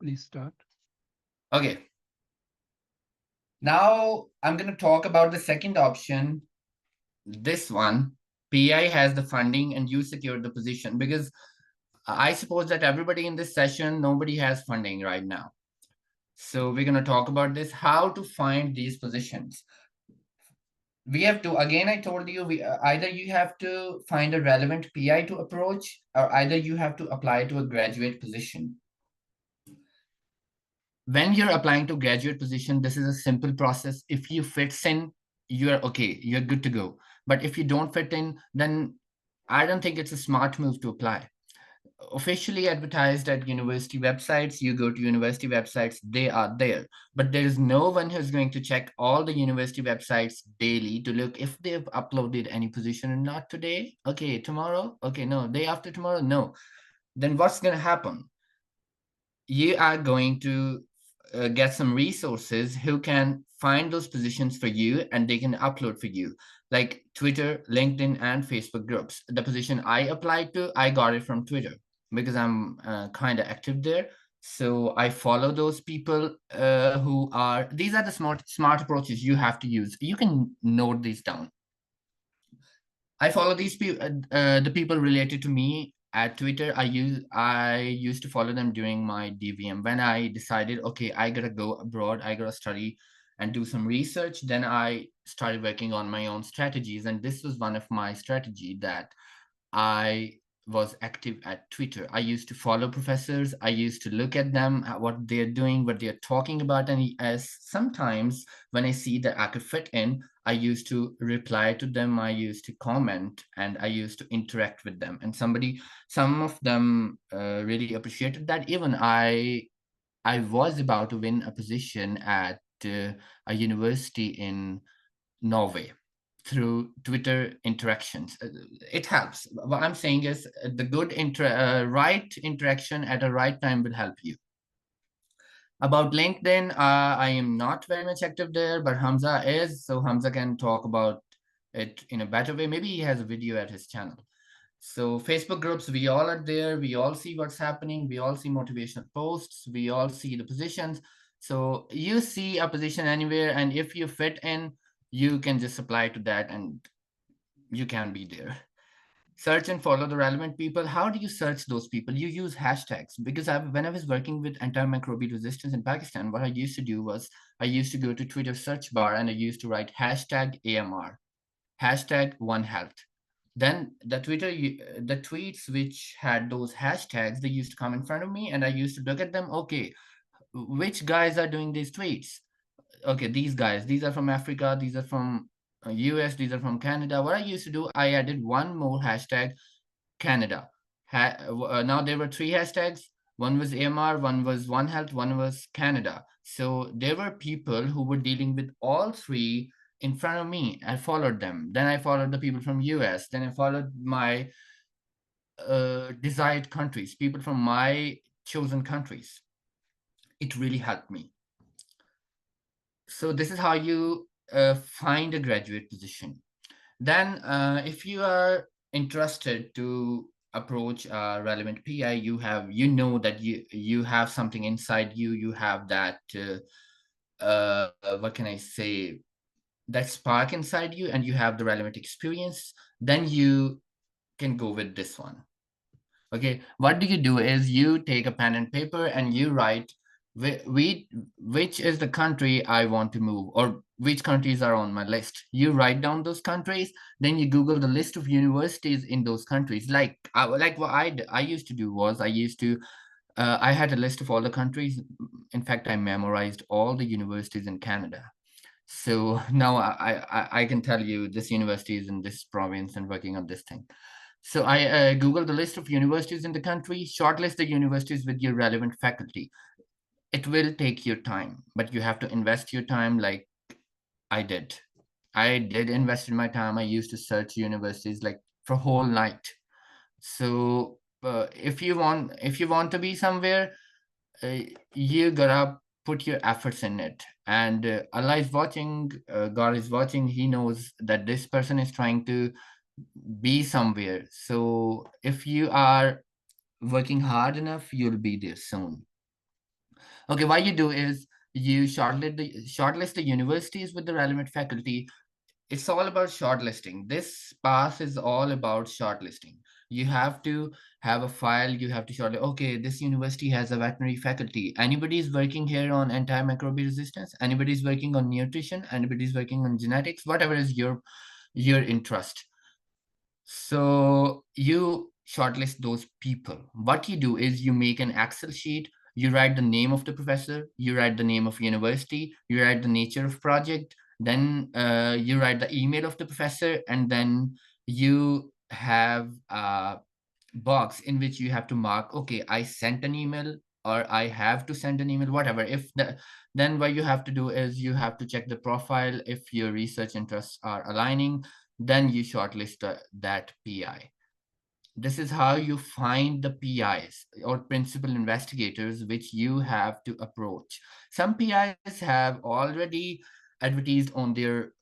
Please start. Okay. Now I'm going to talk about the second option. This one, PI has the funding and you secure the position because I suppose that everybody in this session, nobody has funding right now. So we're going to talk about this, how to find these positions. We have to, again, I told you, either you have to find a relevant PI to approach, or either you have to apply to a graduate position. When you're applying to graduate position, this is a simple process. If you fits in, you're okay, you're good to go. But if you don't fit in, then I don't think it's a smart move to apply. Officially advertised at university websites, you go to university websites, they are there. But there is no one who's going to check all the university websites daily to look if they've uploaded any position or not today. Okay, tomorrow. Okay, no, day after tomorrow. No. Then what's going to happen? You are going to get some resources who can find those positions for you and they can upload for you, like Twitter, LinkedIn, and Facebook groups. The position I applied to, I got it from Twitter because I'm kind of active there. So I follow those people who are, these are the smart approaches you have to use. You can note these down. I follow these people, the people related to me at Twitter. I used to follow them during my DVM. When I decided, okay, I gotta go abroad, I gotta study and do some research. Then I started working on my own strategies, and this was one of my strategy that I was active at Twitter. I used to follow professors. I used to look at them, at what they're doing, what they're talking about. And as sometimes when I see that I could fit in, I used to reply to them. I used to comment and I used to interact with them. And some of them really appreciated that. Even I was about to win a position at a university in Norway through Twitter interactions. It helps. What I'm saying is the right interaction at the right time will help you. About LinkedIn, I am not very much active there, but Hamza is, so Hamza can talk about it in a better way. Maybe he has a video at his channel. So Facebook groups, we all are there. We all see what's happening. We all see motivational posts. We all see the positions. So you see a position anywhere, and if you fit in, you can just apply to that, and you can be there. Search and follow the relevant people. How do you search those people? You use hashtags because when I was working with antimicrobial resistance in Pakistan, what I used to do was I used to go to Twitter search bar and I used to write hashtag AMR, hashtag One Health. Then the tweets which had those hashtags, they used to come in front of me and I used to look at them. Okay, which guys are doing these tweets? Okay, these guys, these are from Africa, these are from US, these are from Canada. What I used to do, I added one more hashtag, Canada. Now there were three hashtags. One was AMR, one was One Health, one was Canada. So there were people who were dealing with all three in front of me. I followed them. Then I followed the people from US. Then I followed my desired countries, people from my chosen countries. It really helped me. So this is how you find a graduate position. Then, if you are interested to approach a relevant PI, you know that you have something inside you. You have that what can I say? That spark inside you, and you have the relevant experience. Then you can go with this one. Okay, what do you do is you take a pen and paper and you write which is the country I want to move or which countries are on my list. You write down those countries, then you Google the list of universities in those countries. Like what I used to do was I had a list of all the countries. In fact, I memorized all the universities in Canada. So now I can tell you this university is in this province and working on this thing. So I Google the list of universities in the country, shortlist the universities with your relevant faculty. It will take your time, but you have to invest your time like I did. I did invest in my time. I used to search universities like for whole night. So if you want to be somewhere, uh, you gotta put your efforts in it. And Allah is watching, God is watching. He knows that this person is trying to be somewhere. So if you are working hard enough, you'll be there soon. Okay, what you do is you shortlist the universities with the relevant faculty. It's all about shortlisting. This path is all about shortlisting. You have to have a file, you have to shortlist. Okay, this university has a veterinary faculty. Anybody is working here on antimicrobial resistance? Anybody is working on nutrition? Anybody is working on genetics? Whatever is your interest. So you shortlist those people. What you do is you make an Excel sheet, you write the name of the professor, you write the name of university, you write the nature of project, then you write the email of the professor, and then you have a box in which you have to mark, okay, I sent an email or I have to send an email, whatever. If the Then what you have to do is you have to check the profile. If your research interests are aligning, then you shortlist that PI. This is how you find the PIs or principal investigators which you have to approach. Some PIs have already advertised on their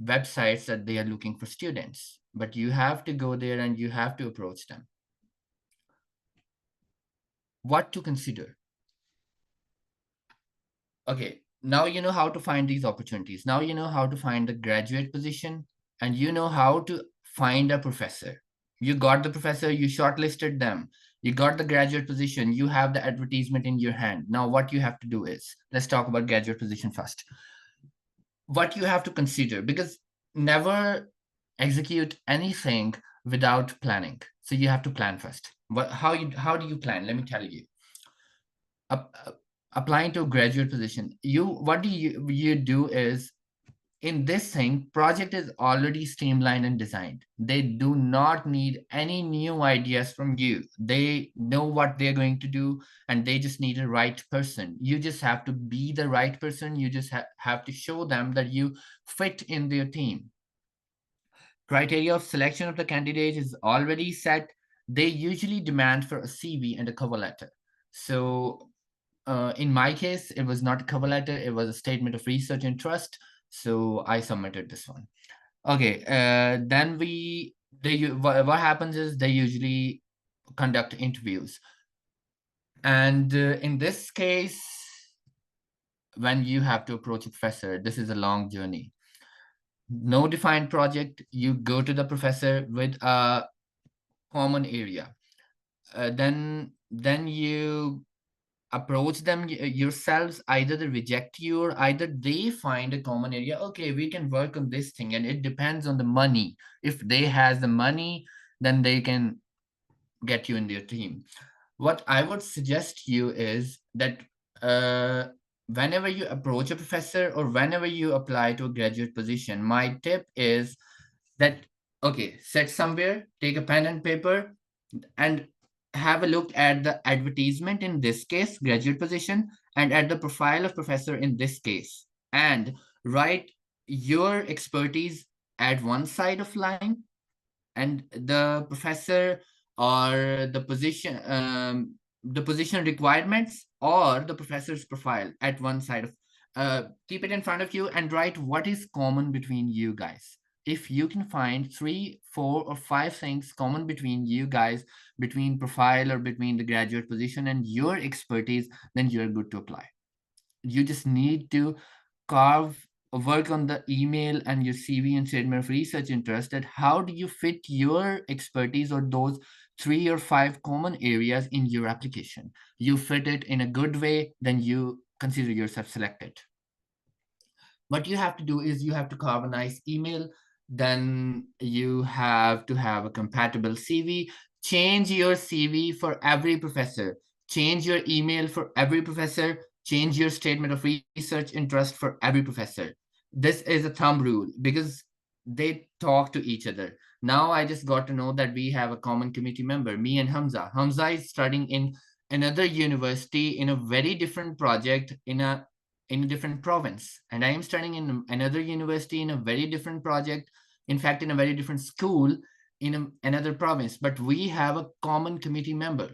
websites that they are looking for students, but you have to go there and you have to approach them. What to consider? Okay, now you know how to find these opportunities. Now you know how to find the graduate position, and you know how to find a professor. You got the professor, you shortlisted them, you got the graduate position, you have the advertisement in your hand. Now, what you have to do is, let's talk about graduate position first. What you have to consider, because never execute anything without planning. So you have to plan first. How do you plan? Let me tell you. Applying to a graduate position, what do you do is, in this thing, project is already streamlined and designed. They do not need any new ideas from you. They know what they're going to do, and they just need a right person. You just have to be the right person. You just have to show them that you fit in their team. Criteria of selection of the candidate is already set. They usually demand for a CV and a cover letter. So in my case, it was not a cover letter, it was a statement of research interest. So I submitted this one. Okay, then what happens is they usually conduct interviews. And in this case, when you have to approach a professor, this is a long journey. No defined project, you go to the professor with a common area. Then you approach them yourselves. Either they reject you or either they find a common area. Okay, we can work on this thing, and it depends on the money. If they has the money, then they can get you in their team. What I would suggest you is that uh, whenever you approach a professor or whenever you apply to a graduate position, my tip is that, okay, sit somewhere, take a pen and paper, and have a look at the advertisement, in this case graduate position, and at the profile of professor in this case, and write your expertise at one side of line, and the professor or the position requirements or the professor's profile at one side of, keep it in front of you and write what is common between you guys. If you can find 3, 4, or 5 things common between you guys, between profile or between the graduate position and your expertise, then you're good to apply. You just need to carve work on the email and your CV and statement of research interest, that how do you fit your expertise or those 3 or 5 common areas in your application. You fit it in a good way, then you consider yourself selected. What you have to do is you have to carve a nice email, then you have to have a compatible CV. Change your CV for every professor, change your email for every professor, change your statement of research interest for every professor. This is a thumb rule because they talk to each other. Now I just got to know that we have a common committee member, me and Hamza is studying in another university in a very different project in a different province, and I am studying in another university in a very different project, in fact in a very different school in another province, but we have a common committee member.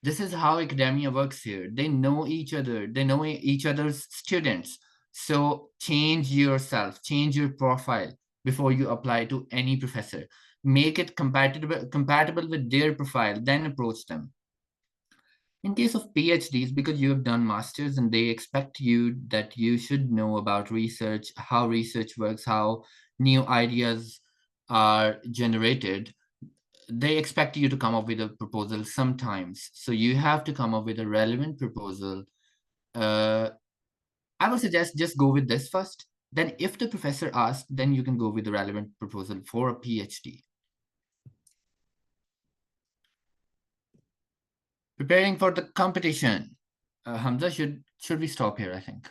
This is how academia works here. They know each other, they know each other's students. So change yourself, change your profile before you apply to any professor. Make it compatible with their profile, then approach them. In case of PhDs, because you have done masters and they expect you that you should know about research, how research works, how new ideas are generated, they expect you to come up with a proposal sometimes. So you have to come up with a relevant proposal. Uh, I would suggest just go with this first. Then if the professor asks, then you can go with the relevant proposal for a PhD. Preparing for the competition. Hamza, should we stop here, I think?